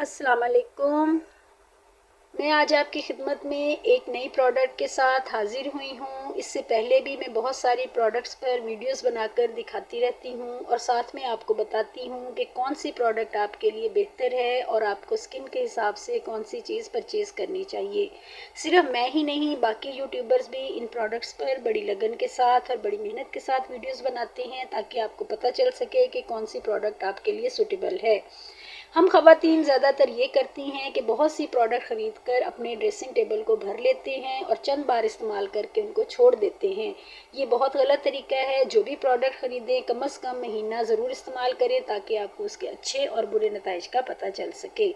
अस्सलाम वालेकुम। मैं आज आपकी खिदमत में एक नई प्रोडक्ट के साथ हाजिर हुई हूँ। इससे पहले भी मैं बहुत सारी प्रोडक्ट्स पर वीडियोस बनाकर दिखाती रहती हूँ और साथ में आपको बताती हूँ कि कौन सी प्रोडक्ट आपके लिए बेहतर है और आपको स्किन के हिसाब से कौन सी चीज़ परचेज़ करनी चाहिए। सिर्फ मैं ही नहीं, बाकी यूट्यूबर्स भी इन प्रोडक्ट्स पर बड़ी लगन के साथ और बड़ी मेहनत के साथ वीडियोज़ बनाते हैं ताकि आपको पता चल सके कि कौन सी प्रोडक्ट आपके लिए सूटेबल है। हम ख़वातीन ज़्यादातर ये करती हैं कि बहुत सी प्रोडक्ट ख़रीद कर अपने ड्रेसिंग टेबल को भर लेते हैं और चंद बार इस्तेमाल करके उनको छोड़ देते हैं। ये बहुत गलत तरीका है। जो भी प्रोडक्ट ख़रीदें कम से कम महीना ज़रूर इस्तेमाल करें ताकि आपको उसके अच्छे और बुरे नताइज का पता चल सके।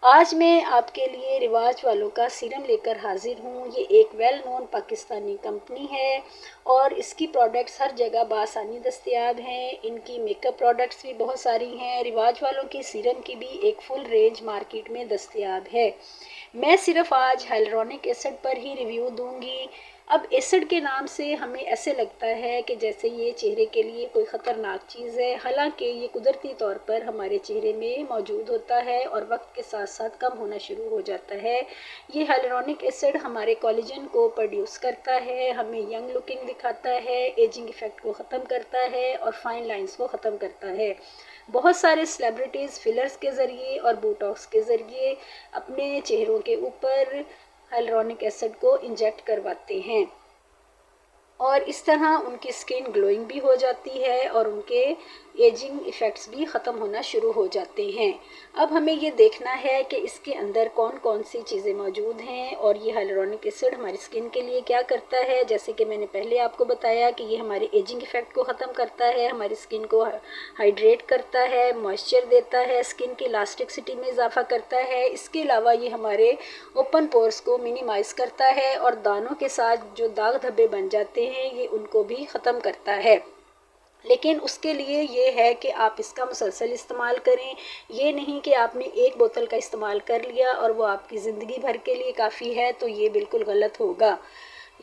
आज मैं आपके लिए रिवाज वालों का सीरम लेकर हाजिर हूँ। ये एक वेल नोन पाकिस्तानी कंपनी है और इसकी प्रोडक्ट्स हर जगह बआसानी दस्तयाब हैं। इनकी मेकअप प्रोडक्ट्स भी बहुत सारी हैं। रिवाज वालों की सीरम की भी एक फुल रेंज मार्केट में दस्तयाब है। मैं सिर्फ आज हाइलुरोनिक एसिड पर ही रिव्यू दूंगी। अब एसिड के नाम से हमें ऐसे लगता है कि जैसे ये चेहरे के लिए कोई ख़तरनाक चीज़ है, हालांकि ये कुदरती तौर पर हमारे चेहरे में मौजूद होता है और वक्त के साथ साथ कम होना शुरू हो जाता है। ये हाइलुरोनिक एसिड हमारे कोलेजन को प्रोड्यूस करता है, हमें यंग लुकिंग दिखाता है, एजिंग इफ़ेक्ट को ख़त्म करता है और फाइन लाइंस को ख़त्म करता है। बहुत सारे सेलिब्रिटीज़ फिलर्स के ज़रिए और बोटॉक्स के ज़रिए अपने चेहरों के ऊपर हाइलुरोनिक एसिड को इंजेक्ट करवाते हैं और इस तरह उनकी स्किन ग्लोइंग भी हो जाती है और उनके एजिंग इफ़ेक्ट्स भी ख़त्म होना शुरू हो जाते हैं। अब हमें ये देखना है कि इसके अंदर कौन कौन सी चीज़ें मौजूद हैं और ये हाइलुरोनिक एसिड हमारी स्किन के लिए क्या करता है। जैसे कि मैंने पहले आपको बताया कि ये हमारे एजिंग इफ़ेक्ट को ख़त्म करता है, हमारी स्किन को हाइड्रेट करता है, मॉइस्चर देता है, स्किन की इलास्टिसिटी में इजाफा करता है। इसके अलावा ये हमारे ओपन पोर्स को मिनिमाइज़ करता है और दानों के साथ जो दाग धब्बे बन जाते हैं ये उनको भी ख़त्म करता है। लेकिन उसके लिए ये है कि आप इसका मुसलसल इस्तेमाल करें। ये नहीं कि आपने एक बोतल का इस्तेमाल कर लिया और वो आपकी ज़िंदगी भर के लिए काफ़ी है, तो ये बिल्कुल गलत होगा।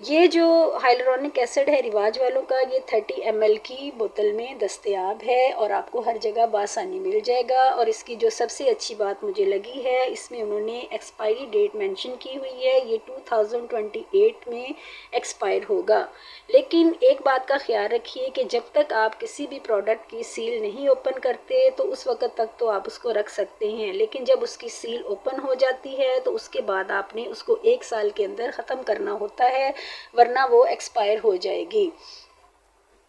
ये जो हाइलुरोनिक एसिड है रिवाज वालों का, ये 30 ml की बोतल में दस्तयाब है और आपको हर जगह बआसानी मिल जाएगा। और इसकी जो सबसे अच्छी बात मुझे लगी है, इसमें उन्होंने एक्सपायरी डेट मेंशन की हुई है। ये 2028 में एक्सपायर होगा। लेकिन एक बात का ख्याल रखिए कि जब तक आप किसी भी प्रोडक्ट की सील नहीं ओपन करते तो उस वक़्त तक तो आप उसको रख सकते हैं, लेकिन जब उसकी सील ओपन हो जाती है तो उसके बाद आपने उसको 1 साल के अंदर ख़त्म करना होता है, वरना वो एक्सपायर हो जाएगी।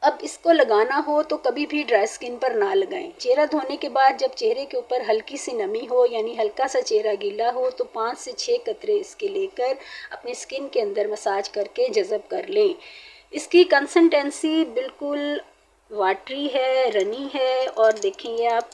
अब इसको लगाना हो तो कभी भी ड्राई स्किन पर ना लगाएं। चेहरा धोने के बाद जब चेहरे के ऊपर हल्की सी नमी हो, यानी हल्का सा चेहरा गीला हो, तो 5 से 6 कतरे इसके लेकर अपनी स्किन के अंदर मसाज करके जज़ब कर लें। इसकी कंसिस्टेंसी बिल्कुल वाटरी है, रनी है और देखेंगे आप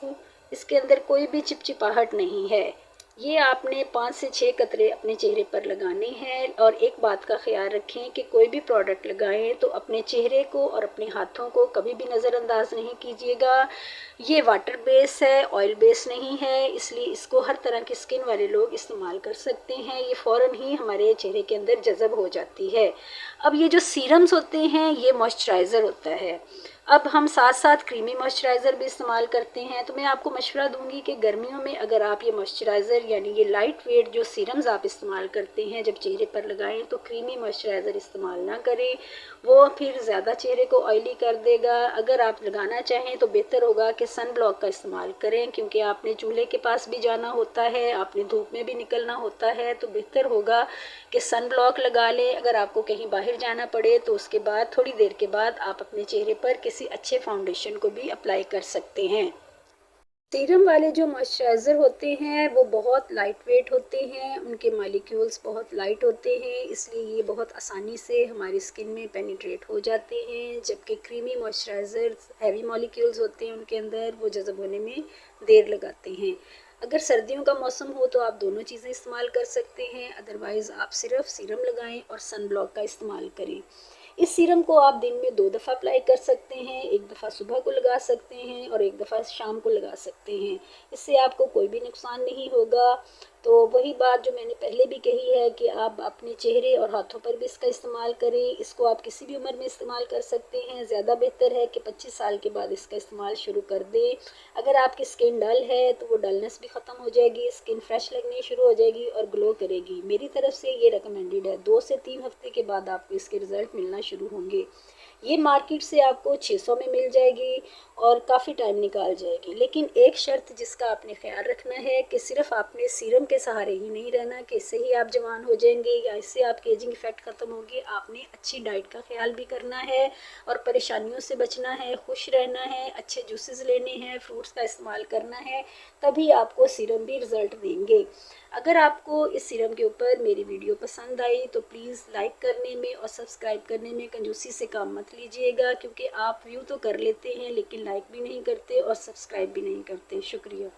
इसके अंदर कोई भी चिपचिपाहट नहीं है। ये आपने 5 से 6 कतरे अपने चेहरे पर लगाने हैं। और एक बात का ख्याल रखें कि कोई भी प्रोडक्ट लगाएं तो अपने चेहरे को और अपने हाथों को कभी भी नज़रअंदाज नहीं कीजिएगा। ये वाटर बेस है, ऑयल बेस नहीं है, इसलिए इसको हर तरह की स्किन वाले लोग इस्तेमाल कर सकते हैं। ये फ़ौरन ही हमारे चेहरे के अंदर जज़ब हो जाती है। अब ये जो सीरम्स होते हैं ये मॉइस्चराइज़र होता है। अब हम साथ साथ क्रीमी मॉइस्चराइज़र भी इस्तेमाल करते हैं, तो मैं आपको मशवरा दूंगी कि गर्मियों में अगर आप ये मॉइस्चराइज़र यानी ये लाइट वेट जो सीरम्स आप इस्तेमाल करते हैं जब चेहरे पर लगाएं तो क्रीमी मॉइस्चराइज़र इस्तेमाल ना करें, वो फिर ज़्यादा चेहरे को ऑयली कर देगा। अगर आप लगाना चाहें तो बेहतर होगा कि सन ब्लॉक का इस्तेमाल करें, क्योंकि आपने चूल्हे के पास भी जाना होता है, आपने धूप में भी निकलना होता है, तो बेहतर होगा कि सन ब्लॉक लगा लें। अगर आपको कहीं बाहर जाना पड़े तो उसके बाद थोड़ी देर के बाद आप अपने चेहरे पर किसी अच्छे फाउंडेशन को भी अप्लाई कर सकते हैं। सीरम वाले जो मॉइस्चराइज़र होते हैं वो बहुत लाइट वेट होते हैं, उनके मॉलिक्यूल्स बहुत लाइट होते हैं, इसलिए ये बहुत आसानी से हमारी स्किन में पेनिट्रेट हो जाते हैं। जबकि क्रीमी मॉइस्चराइज़र हैवी मॉलिक्यूल्स होते हैं, उनके अंदर वो जज़ब होने में देर लगाते हैं। अगर सर्दियों का मौसम हो तो आप दोनों चीज़ें इस्तेमाल कर सकते हैं, अदरवाइज़ आप सिर्फ सीरम लगाएं और सन ब्लॉक का इस्तेमाल करें। इस सीरम को आप दिन में 2 दफ़ा अप्लाई कर सकते हैं, एक दफ़ा सुबह को लगा सकते हैं और एक दफ़ा शाम को लगा सकते हैं। इससे आपको कोई भी नुकसान नहीं होगा। तो वही बात जो मैंने पहले भी कही है कि आप अपने चेहरे और हाथों पर भी इसका इस्तेमाल करें। इसको आप किसी भी उम्र में इस्तेमाल कर सकते हैं। ज़्यादा बेहतर है कि 25 साल के बाद इसका इस्तेमाल शुरू कर दें। अगर आपकी स्किन डल है तो वो डलनेस भी ख़त्म हो जाएगी, स्किन फ्रेश लगनी शुरू हो जाएगी और ग्लो करेगी। मेरी तरफ से ये रिकमेंडेड है। 2 से 3 हफ्ते के बाद आपको इसके रिज़ल्ट मिलना शुरू होंगे। ये मार्केट से आपको 600 में मिल जाएगी और काफ़ी टाइम निकाल जाएगी। लेकिन एक शर्त जिसका आपने ख्याल रखना है कि सिर्फ आपने सीरम के सहारे ही नहीं रहना कि इससे ही आप जवान हो जाएंगे या इससे आपकी एजिंग इफेक्ट ख़त्म होगी। आपने अच्छी डाइट का ख्याल भी करना है और परेशानियों से बचना है, खुश रहना है, अच्छे जूसेस लेने हैं, फ्रूट्स का इस्तेमाल करना है, तभी आपको सीरम भी रिज़ल्ट देंगे। अगर आपको इस सीरम के ऊपर मेरी वीडियो पसंद आई तो प्लीज़ लाइक करने में और सब्सक्राइब करने में कंजूसी से काम मत लीजिएगा, क्योंकि आप व्यू तो कर लेते हैं लेकिन लाइक भी नहीं करते और सब्सक्राइब भी नहीं करते। शुक्रिया।